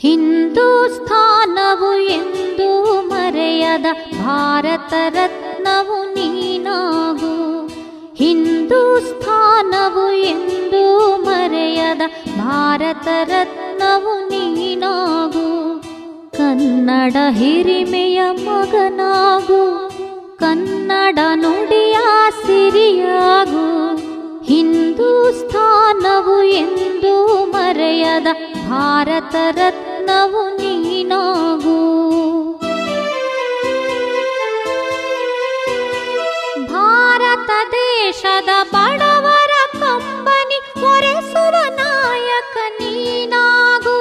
ಹಿಂದೂಸ್ಥಾನವು ಎಂದೂ ಮರೆಯದ ಭಾರತ ರತ್ನವು ನೀನಾಗು. ಹಿಂದೂಸ್ಥಾನವು ಎಂದೂ ಮರೆಯದ ಭಾರತ ರತ್ನವು ನೀನಾಗು. ಕನ್ನಡ ಹಿರಿಮೆಯ ಮಗನಾಗು, ಕನ್ನಡ ನುಡಿಯ ಸಿರಿಯಾಗು. ಹಿಂದೂಸ್ಥಾನವು ಎಂದೂ ಮರೆಯದ ಭಾರತ ರತ್ನವು ನೀನಾಗು. ಭಾರತ ದೇಶದ ಬಡವರ ಕಂಬನಿ ಒರೆಸುವ ನಾಯಕ ನೀನಾಗು.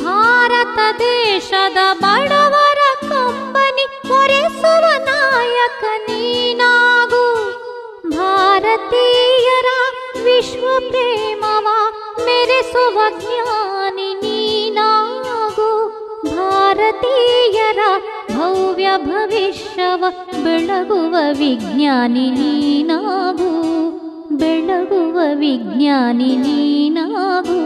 ಭಾರತ ದೇಶದ ಬಡವರ ಕಂಬನಿ ಒರೆಸುವ ನಾಯಕ ನೀನಾಗು. ಭಾರತೀಯರ ವಿಶ್ವ ಪ್ರೇಮವ ಮೆರೆಸುವ ಜ್ಞಾನಿ ನೀನಾಗು. ಭಾರತೀಯರ ಭವ್ಯ ಭವಿಷ್ಯವ ಬೆಳಗುವ ವಿಜ್ಞಾನಿ ನೀನಾಗು. ಬೆಳಗುವ ವಿಜ್ಞಾನಿ ನೀನಾಗು.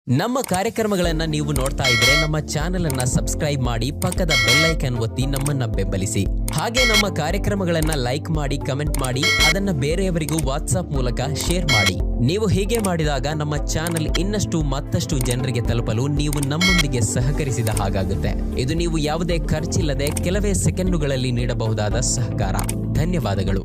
ನಮ್ಮ ಕಾರ್ಯಕ್ರಮಗಳನ್ನು ನೀವು ನೋಡ್ತಾ ಇದ್ರೆ ನಮ್ಮ ಚಾನೆಲ್ ಅನ್ನ ಸಬ್ಸ್ಕ್ರೈಬ್ ಮಾಡಿ, ಪಕ್ಕದ ಬೆಲ್ ಐಕಾನ್ ಒತ್ತಿ ನಮ್ಮನ್ನ ಬೆಂಬಲಿಸಿ. ಹಾಗೆ ನಮ್ಮ ಕಾರ್ಯಕ್ರಮಗಳನ್ನ ಲೈಕ್ ಮಾಡಿ, ಕಮೆಂಟ್ ಮಾಡಿ, ಅದನ್ನ ಬೇರೆಯವರಿಗೂ ವಾಟ್ಸ್ಆಪ್ ಮೂಲಕ ಶೇರ್ ಮಾಡಿ. ನೀವು ಹೀಗೆ ಮಾಡಿದಾಗ ನಮ್ಮ ಚಾನೆಲ್ ಇನ್ನಷ್ಟು ಮತ್ತಷ್ಟು ಜನರಿಗೆ ತಲುಪಲು ನೀವು ನಮ್ಮೊಂದಿಗೆ ಸಹಕರಿಸಿದ ಹಾಗಾಗುತ್ತೆ. ಇದು ನೀವು ಯಾವುದೇ ಖರ್ಚಿಲ್ಲದೆ ಕೆಲವೇ ಸೆಕೆಂಡುಗಳಲ್ಲಿ ನೀಡಬಹುದಾದ ಸಹಕಾರ. ಧನ್ಯವಾದಗಳು.